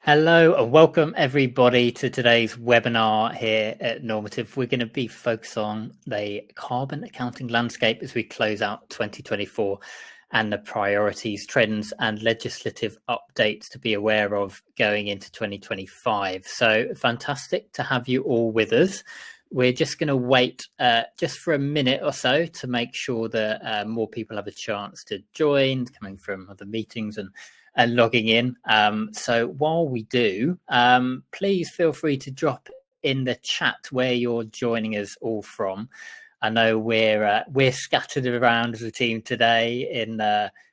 Hello and welcome everybody to today's webinar here at Normative. We're going to be focused on the carbon accounting landscape as we close out 2024 and the priorities, trends and legislative updates to be aware of going into 2025. So fantastic to have you all with us. We're just going to wait just for a minute or so to make sure that more people have a chance to join, coming from other meetings and logging in. So while we do, please feel free to drop in the chat where you're joining us all from. I know we're scattered around as a team today in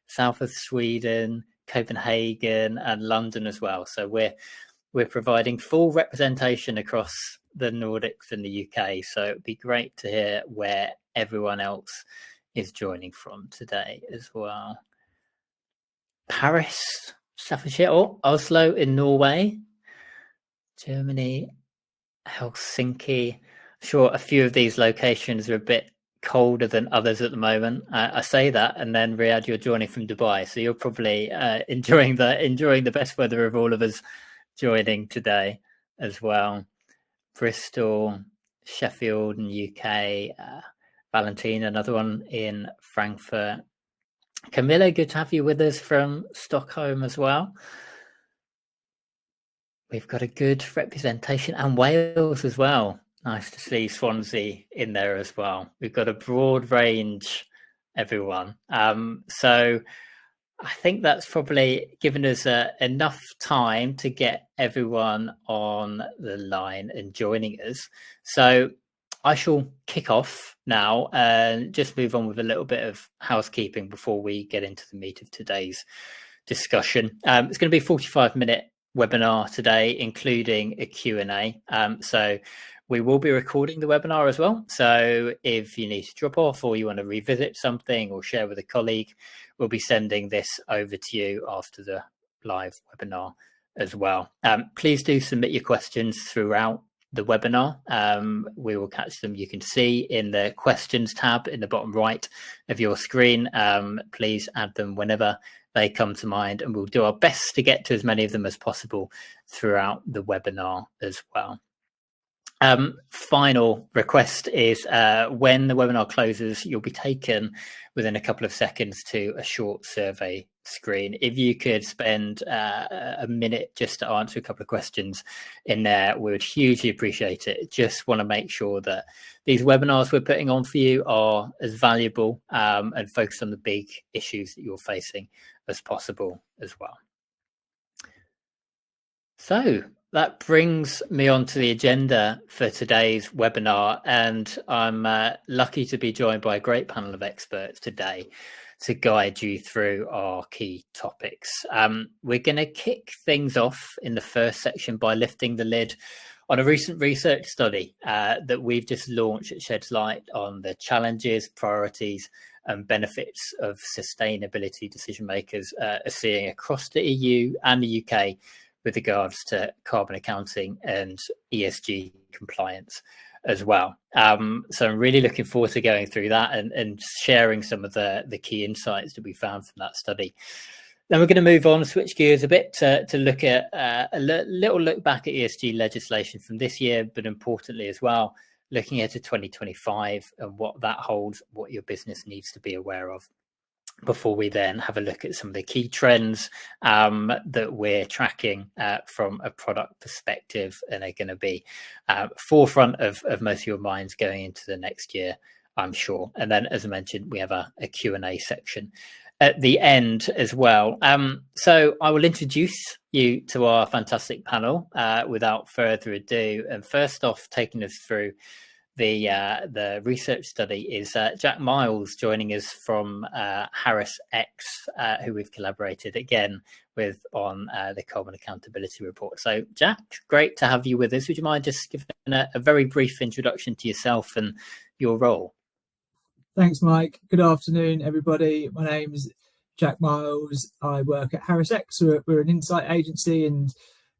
south of Sweden, Copenhagen, and London as well. So we're providing full representation across the Nordics and the UK. So it'd be great to hear where everyone else is joining from today as well. Paris, Staffordshire, or Oslo in Norway, Germany, Helsinki. I'm sure a few of these locations are a bit colder than others at the moment. I say that, and then Riyadh, you're joining from Dubai, so you're probably enjoying the best weather of all of us joining today as well. Bristol, Sheffield, and UK. Valentina, another one in Frankfurt. Camilla, good to have you with us from Stockholm as well. We've got a good representation, and Wales as well. Nice to see Swansea in there as well. We've got a broad range, everyone. So I think that's probably given us enough time to get everyone on the line and joining us. So I shall kick off now and just move on with a little bit of housekeeping before we get into the meat of today's discussion. It's going to be a 45-minute webinar today, including a Q&A. So we will be recording the webinar as well. So if you need to drop off or you want to revisit something or share with a colleague, we'll be sending this over to you after the live webinar as well. Please do submit your questions throughout the webinar. We will catch them. You can see in the questions tab in the bottom right of your screen. Please add them whenever they come to mind, and we'll do our best to get to as many of them as possible throughout the webinar as well. Final request is when the webinar closes, you'll be taken within a couple of seconds to a short survey screen. If you could spend a minute just to answer a couple of questions in there, we would hugely appreciate it. Just want to make sure that these webinars we're putting on for you are as valuable and focused on the big issues that you're facing as possible as well. So that brings me on to the agenda for today's webinar, and I'm lucky to be joined by a great panel of experts today to guide you through our key topics. We're going to kick things off in the first section by lifting the lid on a recent research study that we've just launched. It sheds light on the challenges, priorities and benefits of sustainability decision makers are seeing across the EU and the UK with regards to carbon accounting and ESG compliance as well. So I'm really looking forward to going through that and sharing some of the key insights that we found from that study. Then we're going to move on, switch gears a bit to look at a little look back at ESG legislation from this year, but importantly as well, looking at 2025 and what that holds, what your business needs to be aware of, before we then have a look at some of the key trends that we're tracking from a product perspective and are going to be forefront of most of your minds going into the next year, I'm sure. And then, as I mentioned, we have a Q&A section at the end as well. So I will introduce you to our fantastic panel without further ado. And first off, taking us through the research study is Jack Miles, joining us from Harris X, who we've collaborated again with on the Carbon Accountability Report. So Jack, great to have you with us. Would you mind just giving a very brief introduction to yourself and your role? Thanks, Mike. Good afternoon, everybody. My name is Jack Miles. I work at Harris X. We're an insight agency, and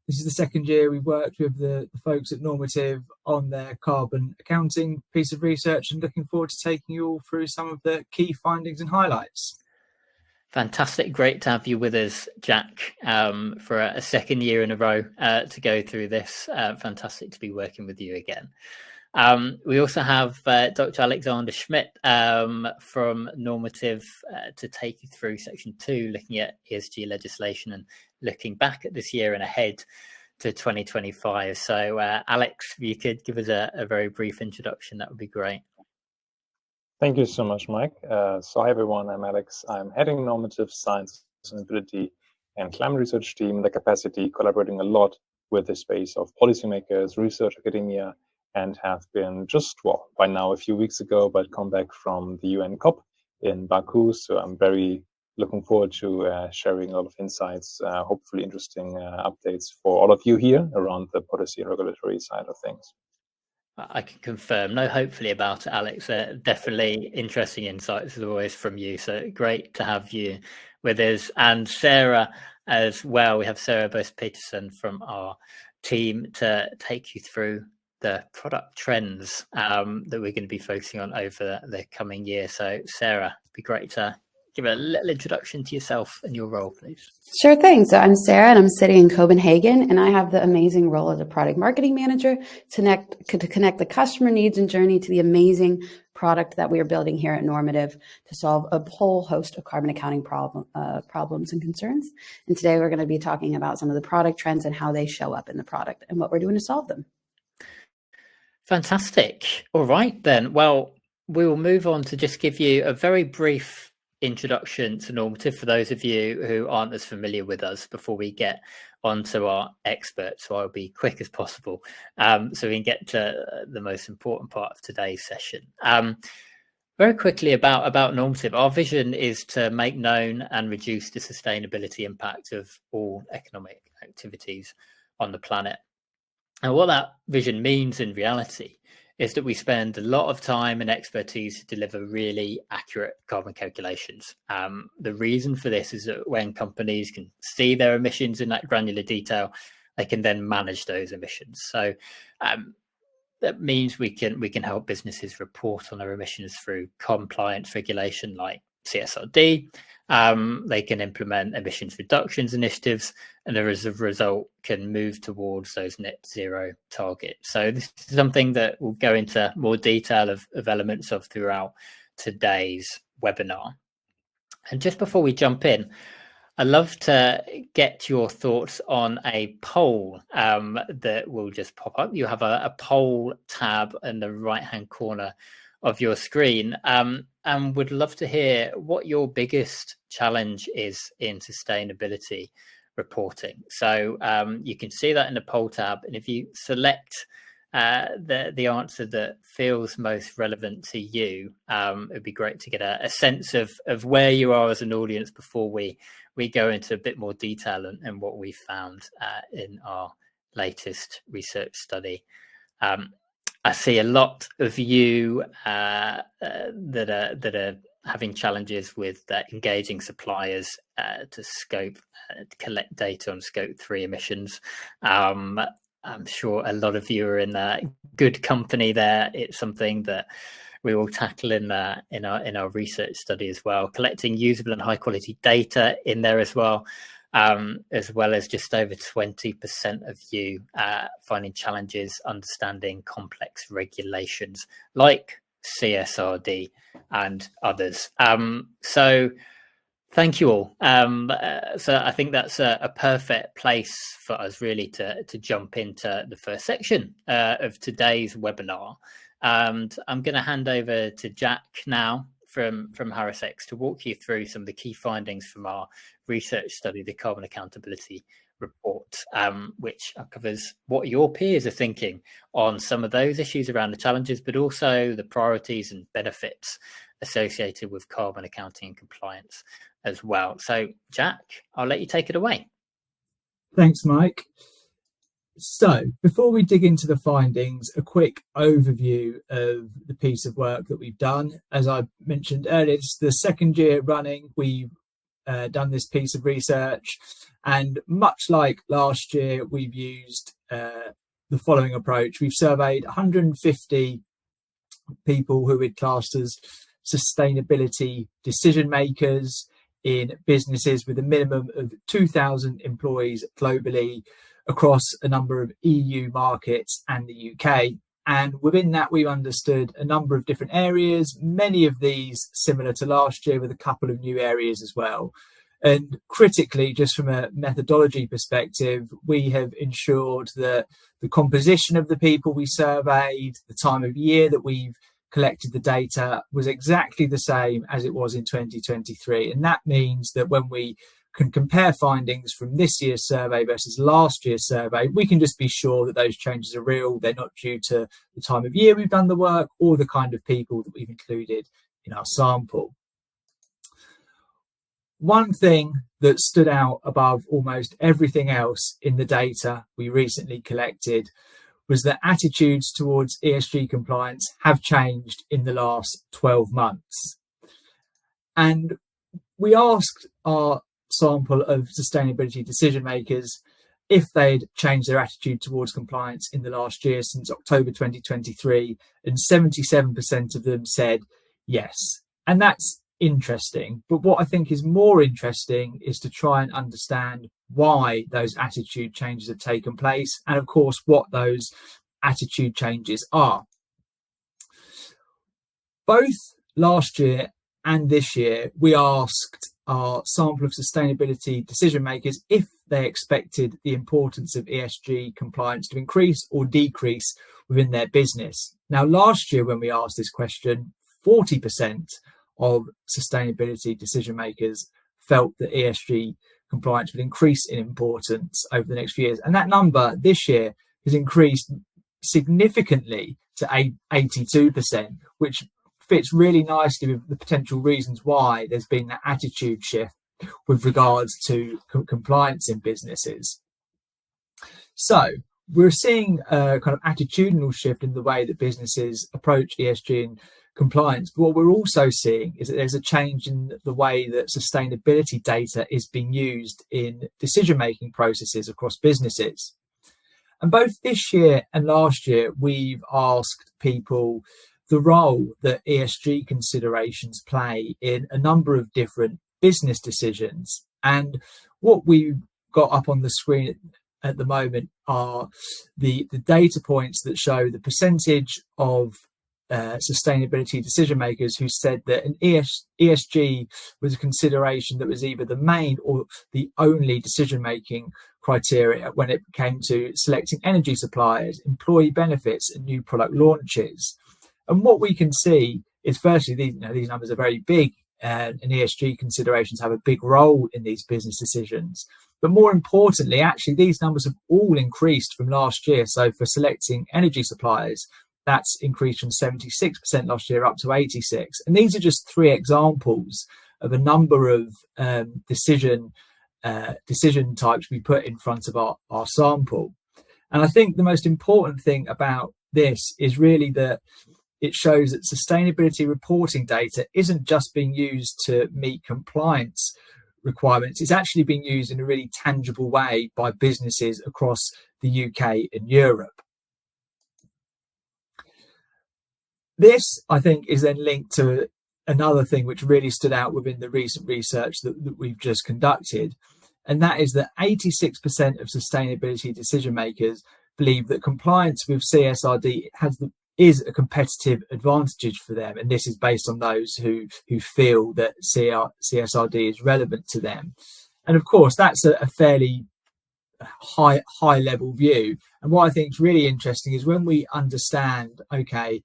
this is the second year we've worked with the folks at Normative on their carbon accounting piece of research, and looking forward to taking you all through some of the key findings and highlights. Fantastic. Great to have you with us, Jack, for a second year in a row to go through this. Fantastic to be working with you again. We also have Dr. Alexander Schmidt from Normative to take you through section 2, looking at ESG legislation and looking back at this year and ahead to 2025. So Alex, if you could give us a very brief introduction, that would be great. Thank you so much, Mike. So hi everyone, I'm Alex. I'm heading Normative Science, Sustainability and Climate Research team, the capacity, collaborating a lot with the space of policymakers, research, academia, and have been just, well, by now a few weeks ago, but come back from the UN COP in Baku. So I'm very looking forward to sharing a lot of insights, hopefully interesting updates for all of you here around the policy and regulatory side of things. I can confirm, no hopefully about it, Alex. Definitely interesting insights as always from you. So great to have you with us. And Sarah as well. We have Sarah Bose-Peterson from our team to take you through the product trends that we're going to be focusing on over the coming year. So Sarah, it'd be great to give a little introduction to yourself and your role, please. Sure thing. So I'm Sarah and I'm sitting in Copenhagen, and I have the amazing role as a product marketing manager to connect the customer needs and journey to the amazing product that we are building here at Normative to solve a whole host of carbon accounting problems and concerns. And today we're going to be talking about some of the product trends and how they show up in the product and what we're doing to solve them. Fantastic. All right, then. Well, we will move on to just give you a very brief introduction to Normative for those of you who aren't as familiar with us before we get on to our experts. So I'll be quick as possible so we can get to the most important part of today's session. Very quickly about Normative, our vision is to make known and reduce the sustainability impact of all economic activities on the planet. And what that vision means in reality is that we spend a lot of time and expertise to deliver really accurate carbon calculations. The reason for this is that when companies can see their emissions in that granular detail, they can then manage those emissions. So that means we can help businesses report on their emissions through compliance regulation like CSRD. They can implement emissions reductions initiatives, and as a result can move towards those net zero targets. So this is something that we'll go into more detail of elements of throughout today's webinar. And just before we jump in, I'd love to get your thoughts on a poll that will just pop up. You have a poll tab in the right-hand corner of your screen, and would love to hear what your biggest challenge is in sustainability reporting. So you can see that in the poll tab, and if you select the answer that feels most relevant to you, it'd be great to get a sense of where you are as an audience before we go into a bit more detail and what we found in our latest research study. I see a lot of you that are having challenges with engaging suppliers to collect data on Scope 3 emissions. I'm sure a lot of you are in good company there. It's something that we will tackle in our research study as well. Collecting usable and high quality data in there as well as just over 20% of you finding challenges understanding complex regulations like CSRD and others. So thank you all. So I think that's a perfect place for us really to jump into the first section of today's webinar. And I'm going to hand over to Jack now from HarrisX to walk you through some of the key findings from our research study, the Carbon Accountability Report, which covers what your peers are thinking on some of those issues around the challenges, but also the priorities and benefits associated with carbon accounting and compliance as well. So, Jack, I'll let you take it away. Thanks, Mike. So, before we dig into the findings, a quick overview of the piece of work that we've done. As I mentioned earlier, it's the second year running. We've done this piece of research, and much like last year, we've used the following approach. We've surveyed 150 people who we'd classed as sustainability decision makers in businesses with a minimum of 2,000 employees globally across a number of EU markets and the UK. And within that, we understood a number of different areas, many of these similar to last year, with a couple of new areas as well. And critically, just from a methodology perspective, we have ensured that the composition of the people we surveyed, the time of year that we've collected the data, was exactly the same as it was in 2023. And that means that when we can compare findings from this year's survey versus last year's survey, we can just be sure that those changes are real. They're not due to the time of year we've done the work or the kind of people that we've included in our sample. One thing that stood out above almost everything else in the data we recently collected was that attitudes towards ESG compliance have changed in the last 12 months. And we asked our sample of sustainability decision makers if they'd changed their attitude towards compliance in the last year since October 2023, and 77% of them said yes. And that's interesting. But what I think is more interesting is to try and understand why those attitude changes have taken place, and of course what those attitude changes are. Both last year and this year, we asked our sample of sustainability decision makers if they expected the importance of ESG compliance to increase or decrease within their business. Now, last year when we asked this question, 40% of sustainability decision makers felt that ESG compliance would increase in importance over the next few years. And that number this year has increased significantly to 82%, which fits really nicely with the potential reasons why there's been that attitude shift with regards to compliance in businesses. So we're seeing a kind of attitudinal shift in the way that businesses approach ESG and compliance. But what we're also seeing is that there's a change in the way that sustainability data is being used in decision-making processes across businesses. And both this year and last year, we've asked people the role that ESG considerations play in a number of different business decisions. And what we've got up on the screen at the moment are the data points that show the percentage of sustainability decision makers who said that an ESG was a consideration that was either the main or the only decision-making criteria when it came to selecting energy suppliers, employee benefits, and new product launches. And what we can see is, firstly, these numbers are very big, and ESG considerations have a big role in these business decisions. But more importantly, actually, these numbers have all increased from last year. So for selecting energy suppliers, that's increased from 76% last year up to 86%. And these are just three examples of a number of decision types we put in front of our sample. And I think the most important thing about this is really that it shows that sustainability reporting data isn't just being used to meet compliance requirements. It's actually being used in a really tangible way by businesses across the UK and Europe. This, I think, is then linked to another thing which really stood out within the recent research that we've just conducted, and that is that 86% of sustainability decision makers believe that compliance with CSRD is a competitive advantage for them, and this is based on those who feel that CSRD is relevant to them. And of course, that's a fairly high level view. And what I think is really interesting is when we understand, okay,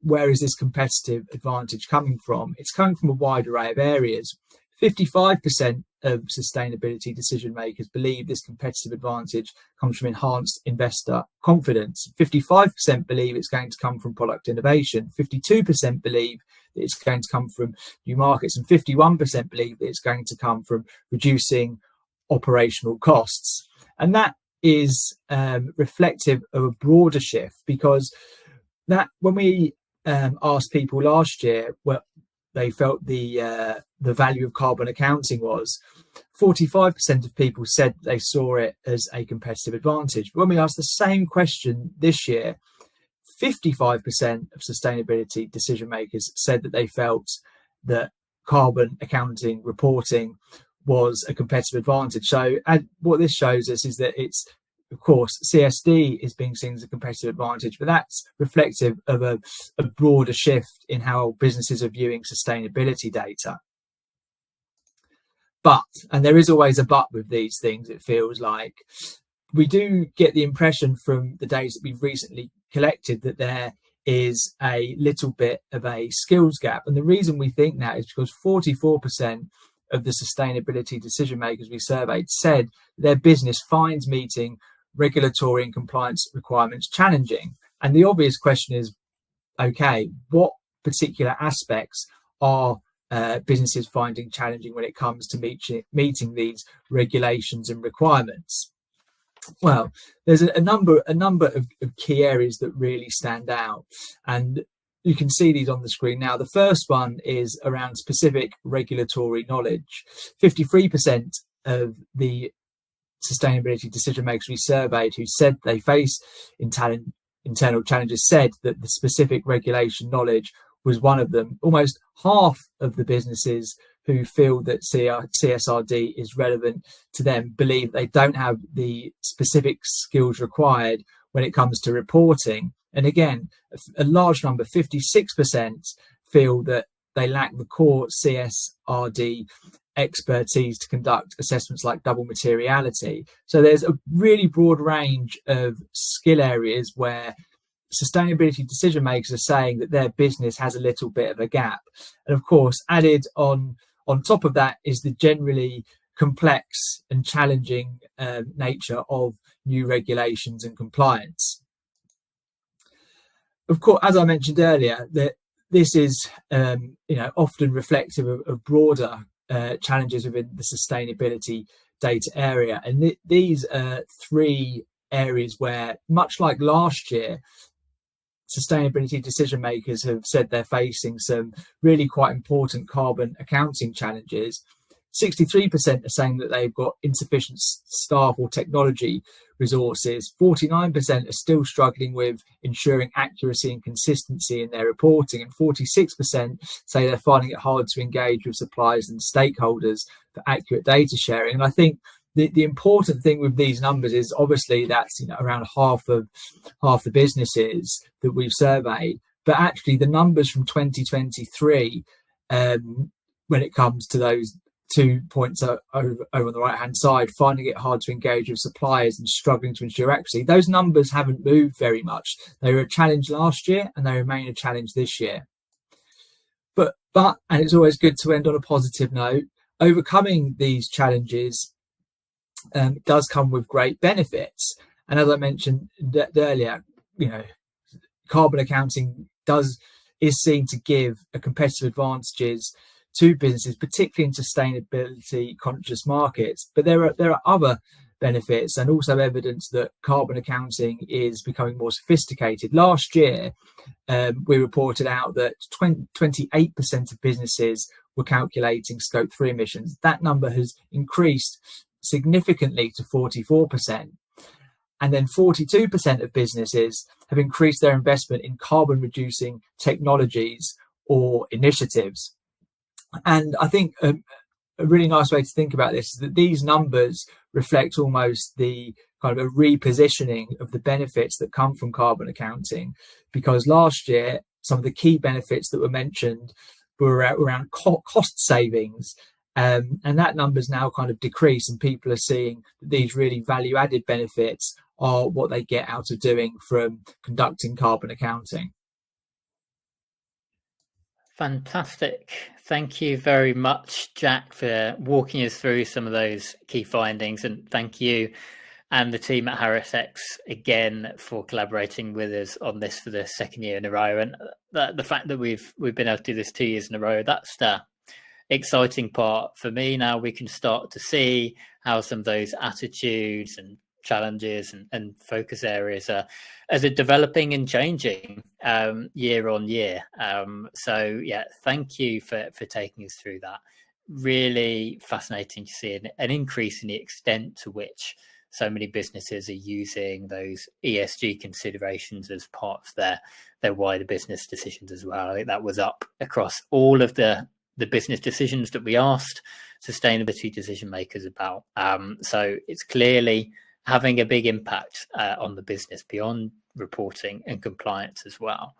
where is this competitive advantage coming from? It's coming from a wide array of areas. 55% of sustainability decision makers believe this competitive advantage comes from enhanced investor confidence. 55% believe it's going to come from product innovation. 52% believe that it's going to come from new markets, and 51% believe that it's going to come from reducing operational costs. And that is reflective of a broader shift, because that when we asked people last year what they felt the value of carbon accounting was, 45% of people said they saw it as a competitive advantage. But when we asked the same question this year, 55% of sustainability decision makers said that they felt that carbon accounting reporting was a competitive advantage. So what this shows us is that it's, of course, CSD is being seen as a competitive advantage, but that's reflective of a broader shift in how businesses are viewing sustainability data. But, and there is always a but with these things, it feels like, we do get the impression from the data that we've recently collected that there is a little bit of a skills gap. And the reason we think that is because 44% of the sustainability decision makers we surveyed said their business finds meeting regulatory and compliance requirements challenging. And the obvious question is, okay, what particular aspects are businesses finding challenging when it comes to meeting these regulations and requirements? Well, there's a number of key areas that really stand out, and you can see these on the screen now. The first one is around specific regulatory knowledge. 53% of the sustainability decision makers we surveyed who said they face internal challenges said that the specific regulation knowledge was one of them. Almost half of the businesses who feel that CSRD is relevant to them believe they don't have the specific skills required when it comes to reporting. And again, a large number, 56%, feel that they lack the core CSRD expertise to conduct assessments like double materiality. So there's a really broad range of skill areas where sustainability decision makers are saying that their business has a little bit of a gap. And of course, added on top of that is the generally complex and challenging nature of new regulations and compliance. Of course, as I mentioned earlier, that this is often reflective of broader challenges within the sustainability data area. And these are three areas where, much like last year, sustainability decision makers have said they're facing some really quite important carbon accounting challenges. 63% are saying that they've got insufficient staff or technology resources. 49% are still struggling with ensuring accuracy and consistency in their reporting. And 46% say they're finding it hard to engage with suppliers and stakeholders for accurate data sharing. And I think the important thing with these numbers is obviously that's around half the businesses that we've surveyed, but actually the numbers from 2023 when it comes to those 2 points over on the right hand side, finding it hard to engage with suppliers and struggling to ensure accuracy, those numbers haven't moved very much. They were a challenge last year and they remain a challenge this year. But and it's always good to end on a positive note, overcoming these challenges does come with great benefits. And as I mentioned earlier, carbon accounting is seen to give a competitive advantages to businesses, particularly in sustainability conscious markets. But there are other benefits and also evidence that carbon accounting is becoming more sophisticated. Last year, we reported out that 28% of businesses were calculating scope 3 emissions. That number has increased significantly to 44%. And then 42% of businesses have increased their investment in carbon reducing technologies or initiatives. And I think a really nice way to think about this is that these numbers reflect almost the kind of a repositioning of the benefits that come from carbon accounting, because last year some of the key benefits that were mentioned were around cost savings, and that number's now kind of decreased, and people are seeing that these really value added benefits are what they get out of doing from conducting carbon accounting. Fantastic. Thank you very much, Jack, for walking us through some of those key findings. And thank you and the team at HarrisX again for collaborating with us on this for the second year in a row. And the fact that we've been able to do this 2 years in a row, that's the exciting part for me. Now we can start to see how some of those attitudes and challenges and focus areas are developing and changing year on year. So yeah, thank you for taking us through that. Really fascinating to see an increase in the extent to which so many businesses are using those ESG considerations as part of their wider business decisions as well. I think that was up across all of the the business decisions that we asked sustainability decision makers about. So it's clearly having a big impact on the business beyond reporting and compliance as well.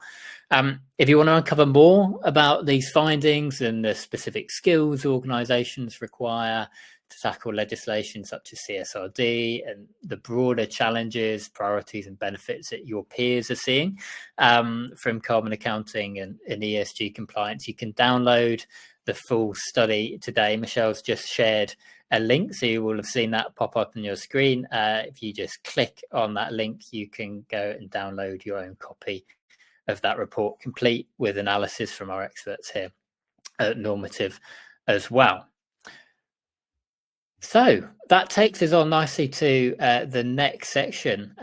If you want to uncover more about these findings and the specific skills organizations require to tackle legislation such as CSRD and the broader challenges, priorities and benefits that your peers are seeing from carbon accounting and ESG compliance, you can download the full study today. Michelle's just shared a link, so you will have seen that pop up on your screen. If you just click on that link, you can go and download your own copy of that report, complete with analysis from our experts here at Normative as well. So that takes us on nicely to the next section,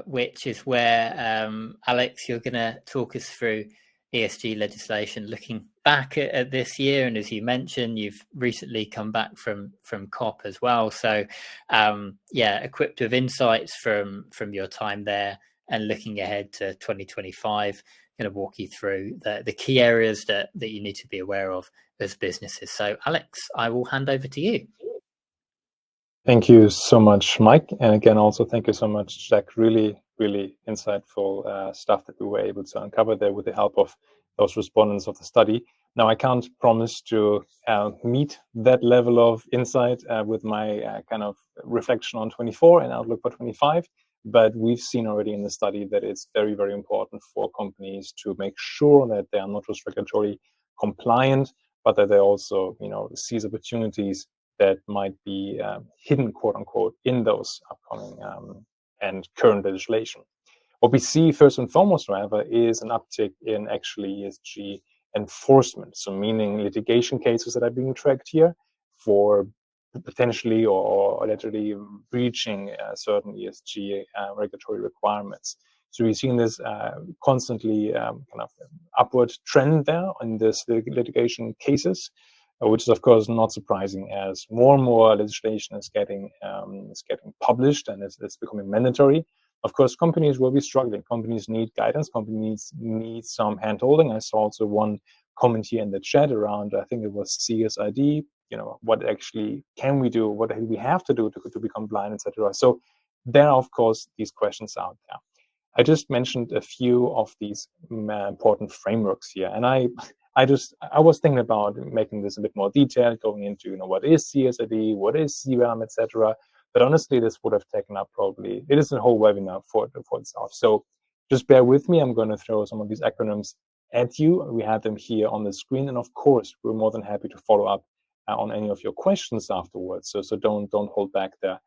which is where, Alex, you're going to talk us through ESG legislation, looking back at this year. And as you mentioned, you've recently come back from COP as well. So yeah, equipped with insights from your time there and looking ahead to 2025, going to walk you through the key areas that you need to be aware of as businesses. So Alex, I will hand over to you. Thank you so much, Mike. And again, also thank you so much, Jack. Really, really insightful stuff that we were able to uncover there with the help of those respondents of the study. Now, I can't promise to meet that level of insight with my kind of reflection on 24 and outlook for 25. But we've seen already in the study that it's very, very important for companies to make sure that they are not just regulatory compliant, but that they also, seize opportunities that might be hidden, quote unquote, in those upcoming and current legislation. What we see first and foremost, however, is an uptick in actually ESG enforcement. So meaning litigation cases that are being tracked here for potentially or allegedly breaching certain ESG regulatory requirements. So we've seen this constantly kind of upward trend there in this litigation cases, which is of course not surprising as more and more legislation is getting published and it's becoming mandatory. Of course, companies will be struggling. Companies need guidance. Companies need some hand-holding. I saw also one comment here in the chat around, I think it was CSRD, what actually can we do? What do we have to do to become compliant, etc. So there are, of course, these questions out there. I just mentioned a few of these important frameworks here, and I was thinking about making this a bit more detailed, going into what is CSRD, what is CBAM, etc. But honestly, this would have taken up probably, it is a whole webinar for itself. So just bear with me. I'm going to throw some of these acronyms at you. We have them here on the screen, and of course, we're more than happy to follow up on any of your questions afterwards. So don't hold back there.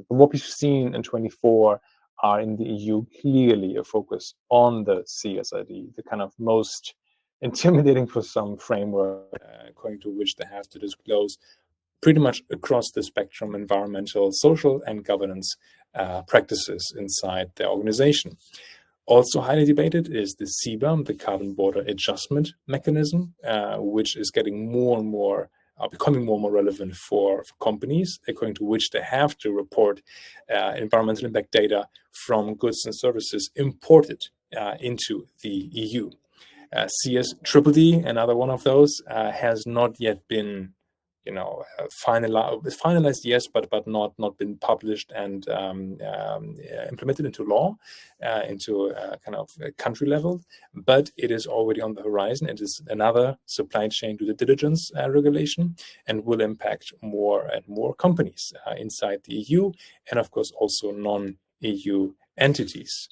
What we've seen in 24 are in the EU clearly a focus on the CSRD, the kind of most intimidating for some framework, according to which they have to disclose pretty much across the spectrum environmental, social, and governance practices inside their organization. Also highly debated is the CBAM, the Carbon Border Adjustment Mechanism, which is getting more and more, becoming more and more relevant for companies, according to which they have to report environmental impact data from goods and services imported into the EU. CSDDD, another one of those, has not yet been, finalized, yes, but not been published and implemented into law, into kind of country level. But it is already on the horizon. It is another supply chain due diligence regulation, and will impact more and more companies inside the EU, and of course also non-EU entities.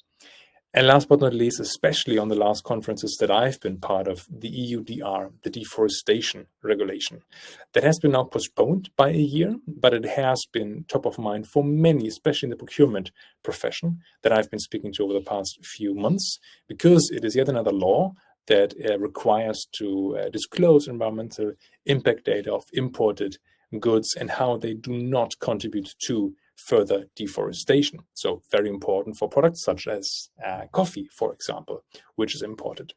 And last but not least, especially on the last conferences that I've been part of, the EUDR, the deforestation regulation, that has been now postponed by a year, but it has been top of mind for many, especially in the procurement profession that I've been speaking to over the past few months, because it is yet another law that requires to disclose environmental impact data of imported goods and how they do not contribute to further deforestation. So very important for products such as coffee, for example, which is imported.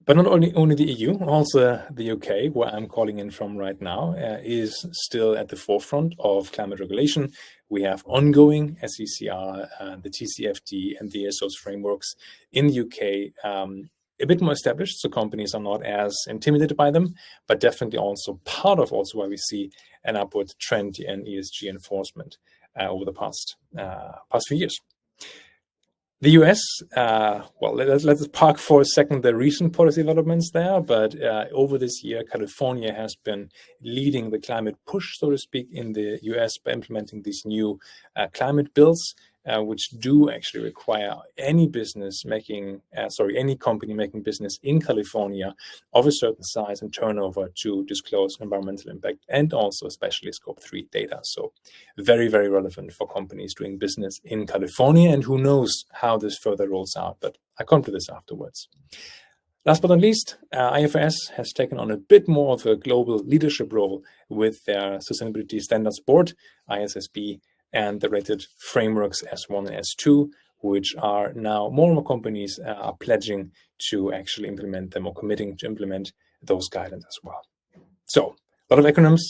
But not only the EU, also the UK, where I'm calling in from right now, is still at the forefront of climate regulation. We have ongoing SECR, the TCFD, and the ESOS frameworks in the UK a bit more established, so companies are not as intimidated by them, but definitely also part of why we see an upward trend in ESG enforcement over the past few years. The US, well, let's park for a second the recent policy developments there, but over this year, California has been leading the climate push, so to speak, in the US by implementing these new climate bills, which do actually require any company making business in California of a certain size and turnover to disclose environmental impact and also especially Scope 3 data. So very, very relevant for companies doing business in California, and who knows how this further rolls out, but I come to this afterwards. Last but not least, IFRS has taken on a bit more of a global leadership role with their Sustainability Standards Board, ISSB, and the rated frameworks S1 and S2, which are now more and more companies are pledging to actually implement them or committing to implement those guidelines as well. So a lot of acronyms.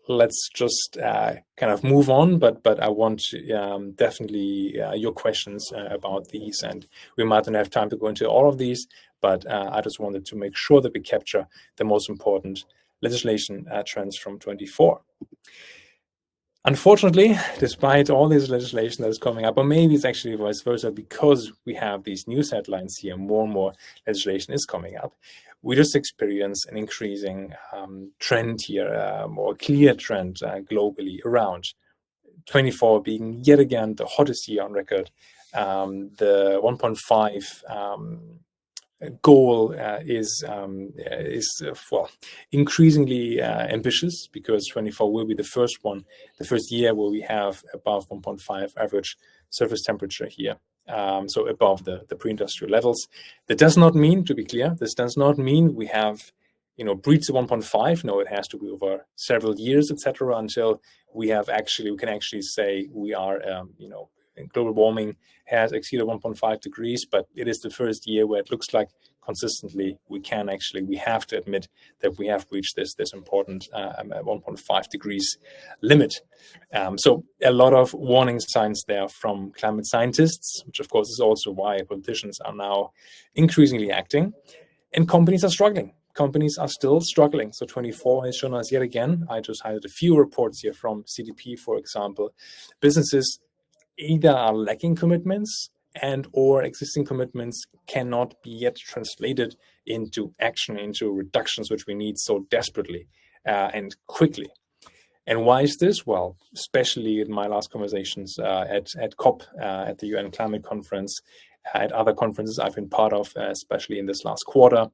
Let's just kind of move on, but I want definitely your questions about these, and we might not have time to go into all of these, but I just wanted to make sure that we capture the most important legislation trends from 24. Unfortunately, despite all this legislation that is coming up, or maybe it's actually vice versa, because we have these news headlines here, more and more legislation is coming up, we just experience an increasing trend here, more clear trend globally around 24 being yet again the hottest year on record. The 1.5 goal is well, increasingly ambitious, because 24 will be the first year where we have above 1.5 average surface temperature here, so above the pre-industrial levels. That does not mean, to be clear, this does not mean we have breached the 1.5. No, it has to be over several years, etc., until we can actually say we are global warming has exceeded 1.5 degrees, but it is the first year where it looks like consistently we have to admit that we have reached this important 1.5 degrees limit. So a lot of warning signs there from climate scientists, which of course is also why politicians are now increasingly acting, and companies are struggling. Companies are still struggling. So 24 has shown us yet again. I just highlighted a few reports here from CDP, for example. Businesses either are lacking commitments and or existing commitments cannot be yet translated into action, into reductions, which we need so desperately and quickly. And why is this? Well, especially in my last conversations at COP, at the UN Climate Conference, at other conferences I've been part of, especially in this last quarter,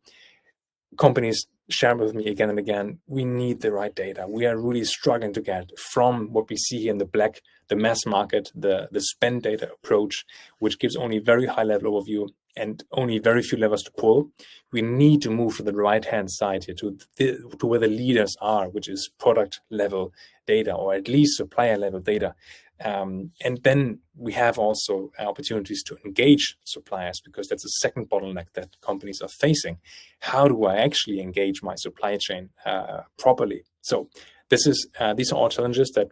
companies share with me again and again, we need the right data. We are really struggling to get from what we see here in the black, the mass market, the spend data approach, which gives only very high level overview and only very few levers to pull. We need to move to the right-hand side here, to where the leaders are, which is product level data, or at least supplier level data. And then we have also opportunities to engage suppliers, because that's a second bottleneck that companies are facing. How do I actually engage my supply chain properly? So these are all challenges that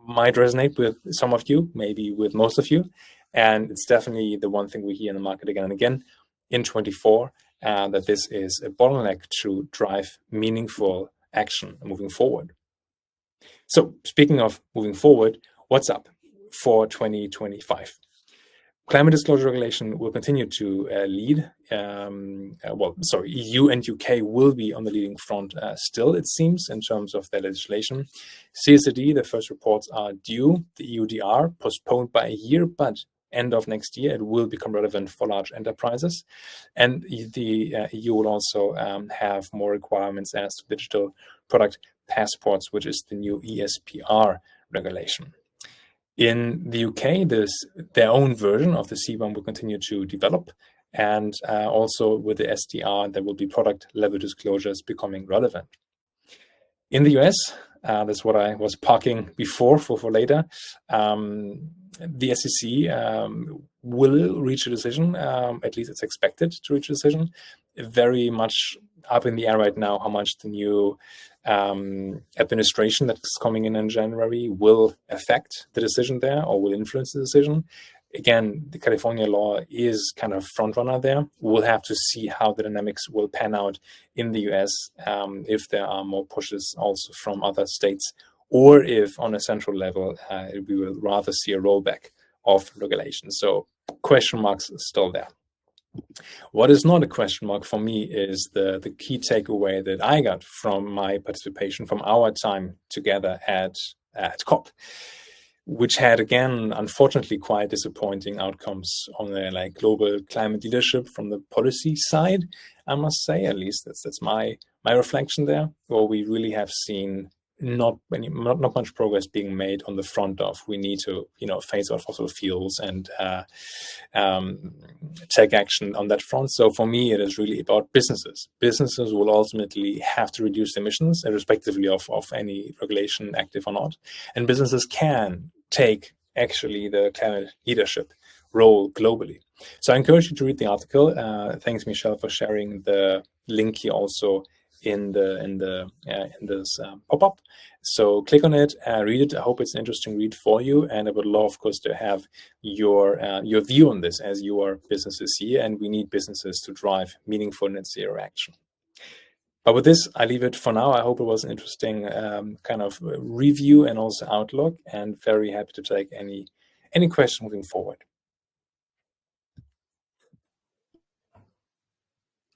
might resonate with some of you, maybe with most of you. And it's definitely the one thing we hear in the market again and again in 24, that this is a bottleneck to drive meaningful action moving forward. So speaking of moving forward, what's up for 2025? Climate disclosure regulation will continue to lead. EU and UK will be on the leading front still, it seems, in terms of their legislation. CSRD, the first reports are due. The EUDR, postponed by a year, but end of next year, it will become relevant for large enterprises. And the EU will also have more requirements as to digital product passports, which is the new ESPR regulation. In the UK, their own version of the C1 will continue to develop. And also with the SDR, there will be product level disclosures becoming relevant. In the US, that's what I was parking before for later. The SEC will reach a decision, at least it's expected to reach a decision. Very much up in the air right now how much the new administration that's coming in January will affect the decision there, or will influence the decision. again, the California law is kind of front runner there. We'll have to see how the dynamics will pan out in the US, if there are more pushes also from other states, or if on a central level, we will rather see a rollback of regulation. So question marks still there. What is not a question mark for me is the key takeaway that I got from my participation, from our time together at COP, which had, again, unfortunately, quite disappointing outcomes on the global climate leadership from the policy side, I must say. At least that's my reflection there, where we really have seen not much progress being made on the front of we need to phase out fossil fuels and take action on that front. So for me, it is really about businesses. Businesses will ultimately have to reduce emissions, irrespectively of any regulation active or not. And businesses can take actually the climate leadership role globally. So I encourage you to read the article. Thanks, Michelle, for sharing the link here also in this pop-up. So click on it, read it. I hope it's an interesting read for you, and I would love, of course, to have your view on this as you are businesses here, and we need businesses to drive meaningful net zero action. But with this, I leave it for now. I hope it was an interesting kind of review and also outlook, and very happy to take any questions moving forward.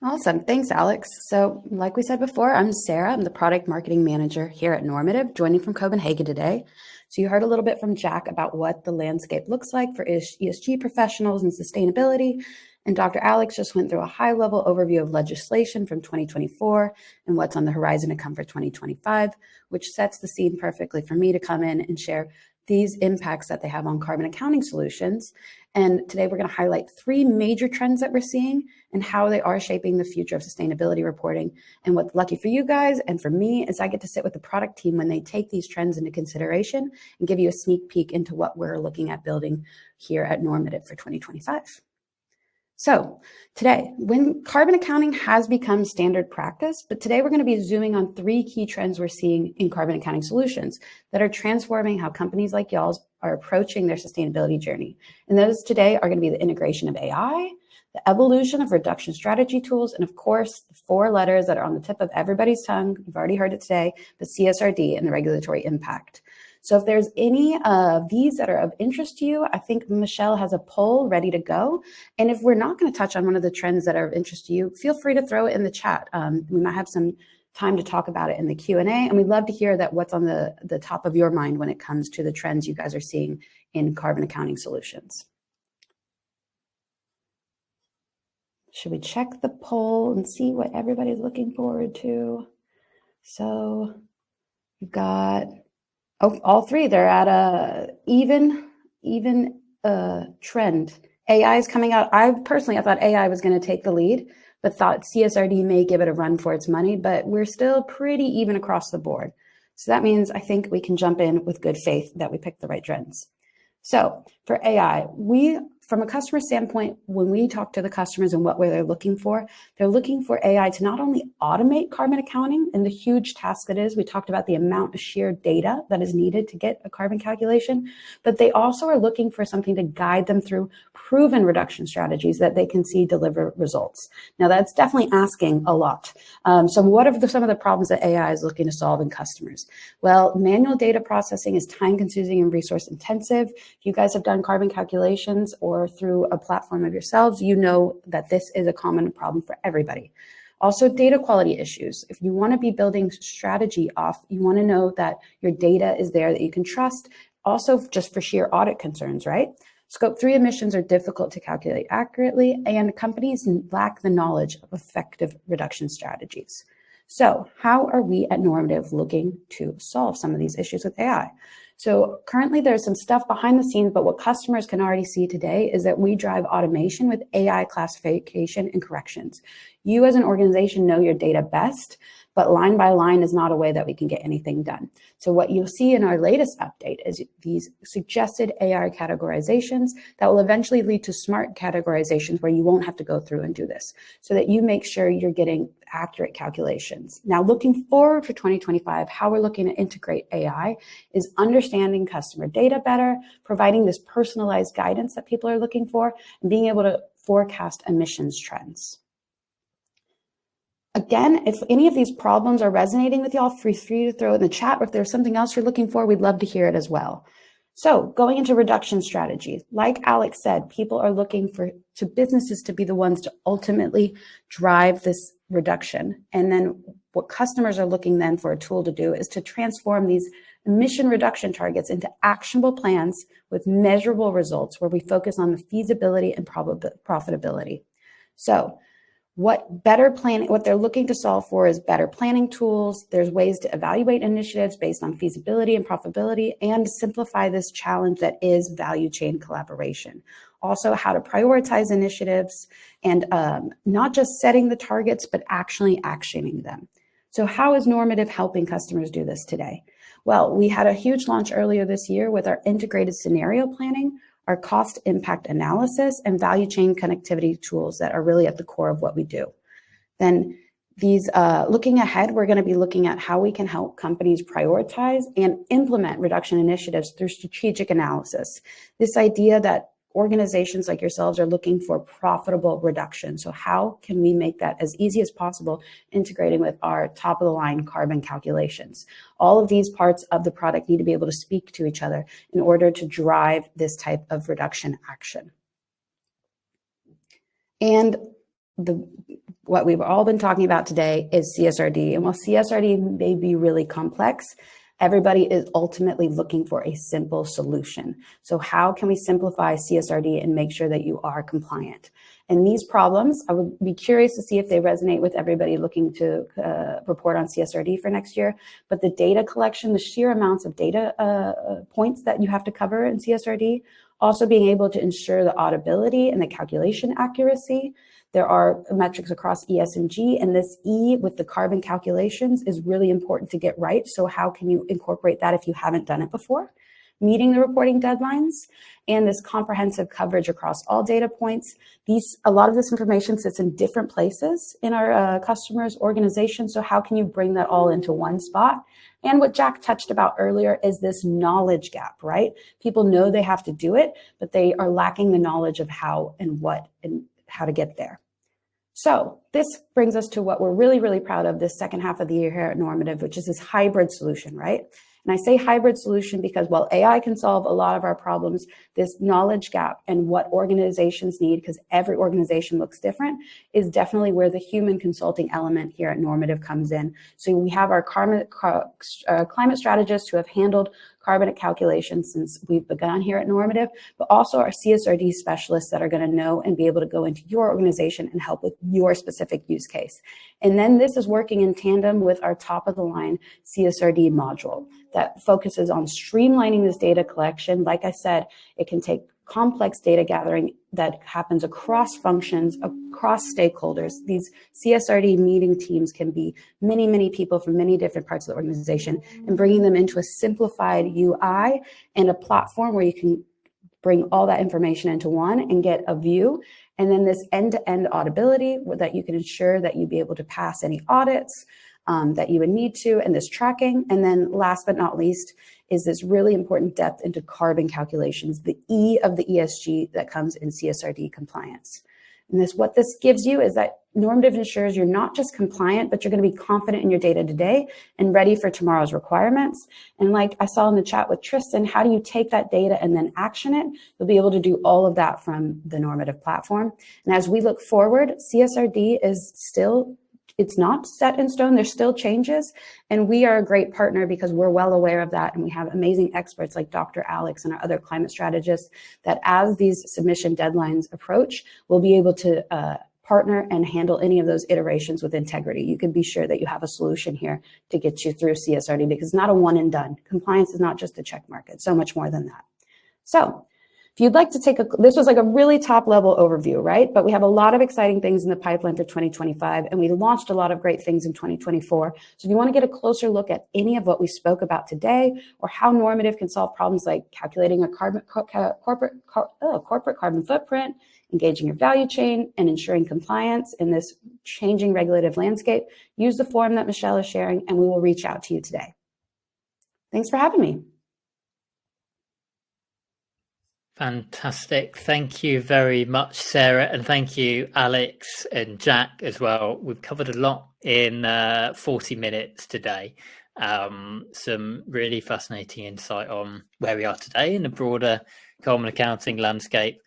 Awesome. Thanks, Alex. So like we said before, I'm Sarah. I'm the product marketing manager here at Normative, joining from Copenhagen today. So you heard a little bit from Jack about what the landscape looks like for ESG professionals and sustainability. And Dr. Alex just went through a high-level overview of legislation from 2024 and what's on the horizon to come for 2025, which sets the scene perfectly for me to come in and share these impacts that they have on carbon accounting solutions. And today we're going to highlight 3 major trends that we're seeing and how they are shaping the future of sustainability reporting. And what's lucky for you guys and for me is I get to sit with the product team when they take these trends into consideration and give you a sneak peek into what we're looking at building here at Normative for 2025. So today, when carbon accounting has become standard practice, but today we're going to be zooming on 3 key trends we're seeing in carbon accounting solutions that are transforming how companies like y'all's are approaching their sustainability journey. And those today are going to be the integration of AI, the evolution of reduction strategy tools, and of course, the 4 letters that are on the tip of everybody's tongue. You've already heard it today, the CSRD and the regulatory impact. So if there's any of these that are of interest to you, I think Michelle has a poll ready to go. And if we're not going to touch on one of the trends that are of interest to you, feel free to throw it in the chat. We might have some time to talk about it in the Q&A, and we'd love to hear that what's on the top of your mind when it comes to the trends you guys are seeing in carbon accounting solutions. Should we check the poll and see what everybody's looking forward to? So we've got all 3. They're at a even trend. AI is coming out. I thought AI was going to take the lead, but thought CSRD may give it a run for its money, but we're still pretty even across the board. So that means I think we can jump in with good faith that we picked the right trends. So for AI, from a customer standpoint, when we talk to the customers and what they're looking for AI to not only automate carbon accounting and the huge task it is. We talked about the amount of sheer data that is needed to get a carbon calculation, but they also are looking for something to guide them through proven reduction strategies that they can see deliver results. Now that's definitely asking a lot. So what are some of the problems that AI is looking to solve in customers? Well, manual data processing is time consuming and resource intensive. If you guys have done carbon calculations or through a platform of yourselves, you know that this is a common problem for everybody. Also, data quality issues. If you want to be building strategy off, you want to know that your data is there, that you can trust. Also, just for sheer audit concerns, right? Scope 3 emissions are difficult to calculate accurately, and companies lack the knowledge of effective reduction strategies. So how are we at Normative looking to solve some of these issues with AI? So currently there's some stuff behind the scenes, but what customers can already see today is that we drive automation with AI classification and corrections. You as an organization know your data best, but line by line is not a way that we can get anything done. So what you'll see in our latest update is these suggested AI categorizations that will eventually lead to smart categorizations where you won't have to go through and do this, so that you make sure you're getting accurate calculations. Now, looking forward for 2025, how we're looking to integrate AI is understanding customer data better, providing this personalized guidance that people are looking for, and being able to forecast emissions trends. Again, if any of these problems are resonating with y'all, feel free to throw it in the chat, or if there's something else you're looking for, we'd love to hear it as well. So going into reduction strategies, like Alex said, people are looking to businesses to be the ones to ultimately drive this reduction. And then what customers are looking then for a tool to do is to transform these emission reduction targets into actionable plans with measurable results, where we focus on the feasibility and profitability. So what they're looking to solve for is better planning tools. There's ways to evaluate initiatives based on feasibility and profitability, and simplify this challenge that is value chain collaboration. Also, how to prioritize initiatives, and not just setting the targets, but actually actioning them. So how is Normative helping customers do this today? Well, we had a huge launch earlier this year with our integrated scenario planning, our cost impact analysis, and value chain connectivity tools that are really at the core of what we do. Then these, looking ahead, we're going to be looking at how we can help companies prioritize and implement reduction initiatives through strategic analysis. This idea that organizations like yourselves are looking for profitable reduction. So how can we make that as easy as possible, integrating with our top of the line carbon calculations? All of these parts of the product need to be able to speak to each other in order to drive this type of reduction action. And what we've all been talking about today is CSRD. And while CSRD may be really complex, everybody is ultimately looking for a simple solution. So how can we simplify CSRD and make sure that you are compliant? And these problems, I would be curious to see if they resonate with everybody looking to report on CSRD for next year. But the data collection, the sheer amounts of data points that you have to cover in CSRD, also being able to ensure the auditability and the calculation accuracy. There are metrics across ES and G, and this E with the carbon calculations is really important to get right. So how can you incorporate that if you haven't done it before? Meeting the reporting deadlines, and this comprehensive coverage across all data points. A lot of this information sits in different places in our customers' organization. So how can you bring that all into one spot? And what Jack touched about earlier is this knowledge gap, right? People know they have to do it, but they are lacking the knowledge of how and what and how to get there. So this brings us to what we're really, really proud of this second half of the year here at Normative, which is this hybrid solution, right? And I say hybrid solution because while AI can solve a lot of our problems, this knowledge gap and what organizations need, because every organization looks different, is definitely where the human consulting element here at Normative comes in. So we have our climate strategists who have handled carbon calculations since we've begun here at Normative, but also our CSRD specialists that are going to know and be able to go into your organization and help with your specific use case. And then this is working in tandem with our top of the line CSRD module that focuses on streamlining this data collection. Like I said, it can take complex data gathering that happens across functions, across stakeholders. These CSRD meeting teams can be many, many people from many different parts of the organization, and bringing them into a simplified UI and a platform where you can bring all that information into one and get a view. And then this end-to-end auditability that you can ensure that you be able to pass any audits that you would need to, and this tracking. And then last but not least is this really important depth into carbon calculations, the E of the ESG that comes in CSRD compliance. And what this gives you is that Normative ensures you're not just compliant, but you're going to be confident in your data today and ready for tomorrow's requirements. And like I saw in the chat with Tristan, how do you take that data and then action it? You'll be able to do all of that from the Normative platform. And as we look forward, CSRD is still, it's not set in stone. There's still changes. And we are a great partner because we're well aware of that. And we have amazing experts like Dr. Alex and our other climate strategists that as these submission deadlines approach, we'll be able to partner and handle any of those iterations with integrity. You can be sure that you have a solution here to get you through CSRD, because it's not a one and done. Compliance is not just a check mark. It's so much more than that. So If you'd like to this was like a really top level overview, right? But we have a lot of exciting things in the pipeline for 2025, and we launched a lot of great things in 2024. So if you want to get a closer look at any of what we spoke about today, or how Normative can solve problems like calculating a corporate carbon footprint, engaging your value chain, and ensuring compliance in this changing regulative landscape, use the form that Michelle is sharing, and we will reach out to you today. Thanks for having me. Fantastic. Thank you very much, Sarah. And thank you, Alex and Jack as well. We've covered a lot in 40 minutes today. Some really fascinating insight on where we are today in the broader carbon accounting landscape,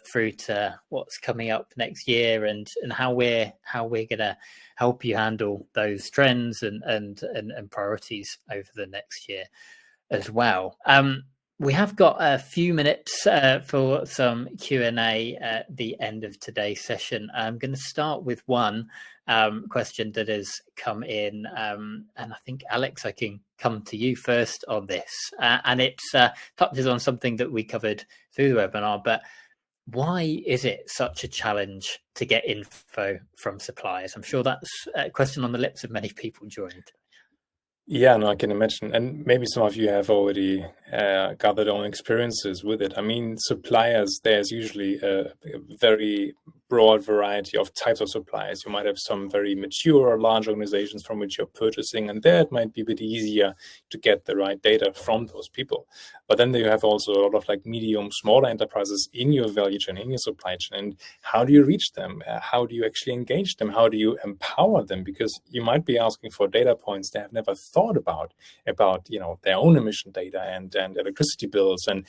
through to what's coming up next year, and how we're going to help you handle those trends and priorities over the next year as well. We have got a few minutes for some Q&A at the end of today's session. I'm going to start with one question that has come in, and I think, Alex, I can come to you first on this. And it touches on something that we covered through the webinar, but why is it such a challenge to get info from suppliers? I'm sure that's a question on the lips of many people joined. Yeah, no, I can imagine. And maybe some of you have already gathered on experiences with it. I mean, suppliers, there's usually a very broad variety of types of suppliers. You might have some very mature or large organizations from which you're purchasing, and there it might be a bit easier to get the right data from those people. But then you have also a lot of like medium, smaller enterprises in your value chain, in your supply chain. And how do you reach them? How do you actually engage them? How do you empower them? Because you might be asking for data points they have never thought about their own emission data and electricity bills. And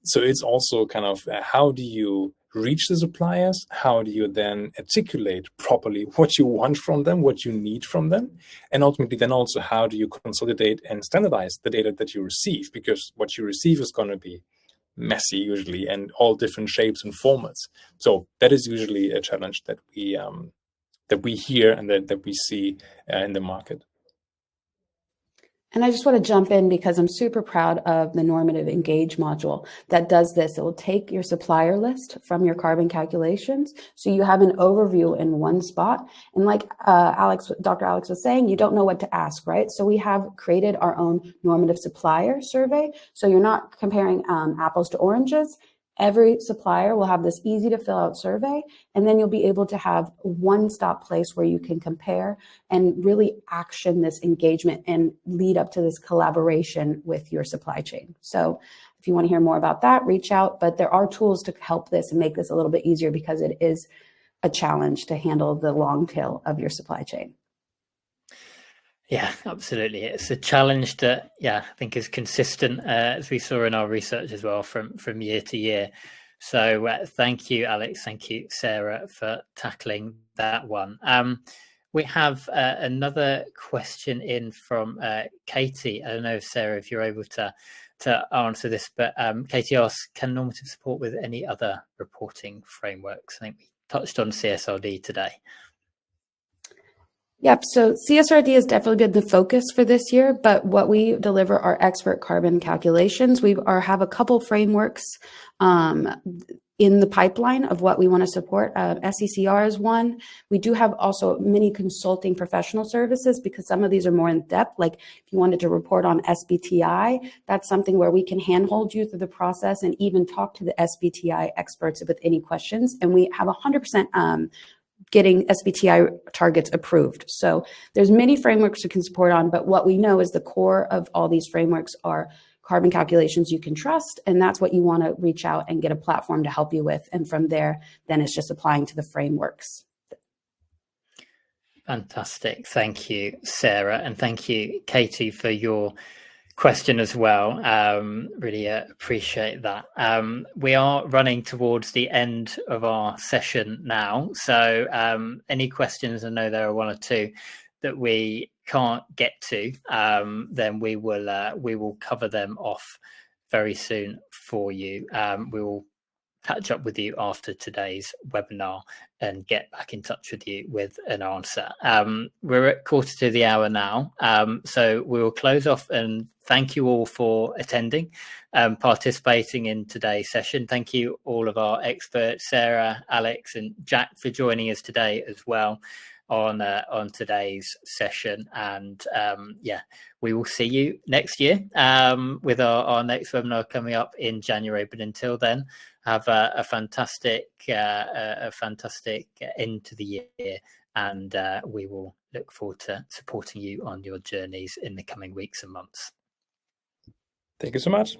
so it's also kind of how do you reach the suppliers? How do you then articulate properly what you want from them, what you need from them? And ultimately then also how do you consolidate and standardize the data that you receive? Because what you receive is going to be messy usually, and all different shapes and formats. So that is usually a challenge that we hear and that we see in the market. And I just want to jump in because I'm super proud of the Normative Engage module that does this. It will take your supplier list from your carbon calculations, so you have an overview in one spot. And like Dr. Alex was saying, you don't know what to ask, right? So we have created our own Normative supplier survey. So you're not comparing apples to oranges. Every supplier will have this easy to fill out survey, and then you'll be able to have a one-stop place where you can compare and really action this engagement and lead up to this collaboration with your supply chain. So if you want to hear more about that, reach out, but there are tools to help this and make this a little bit easier because it is a challenge to handle the long tail of your supply chain. Yeah, absolutely. It's a challenge that, I think is consistent, as we saw in our research as well, from year to year. So thank you, Alex. Thank you, Sarah, for tackling that one. We have another question in from Katie. I don't know, Sarah, if you're able to answer this, but Katie asks, can Normative support with any other reporting frameworks? I think we touched on CSRD today. Yep, so CSRD has definitely been the focus for this year, but what we deliver are expert carbon calculations. We have a couple frameworks in the pipeline of what we want to support. SECR is one. We do have also many consulting professional services because some of these are more in depth. Like if you wanted to report on SBTI, that's something where we can handhold you through the process and even talk to the SBTI experts with any questions. And we have 100% getting SBTI targets approved. So there's many frameworks you can support on, but what we know is the core of all these frameworks are carbon calculations you can trust, and that's what you want to reach out and get a platform to help you with. And from there, then it's just applying to the frameworks. Fantastic. Thank you, Sarah. And thank you, Katie, for your question as well. Really appreciate that. We are running towards the end of our session now. So any questions, I know there are one or two that we can't get to, then we will cover them off very soon for you. We will catch up with you after today's webinar and get back in touch with you with an answer. We're at 1:45 now, so we will close off and thank you all for attending, participating in today's session. Thank you all of our experts, Sarah, Alex and Jack, for joining us today as well on today's session. And yeah, we will see you next year with our next webinar coming up in January. But until then, have a fantastic end to the year, and we will look forward to supporting you on your journeys in the coming weeks and months. Thank you so much.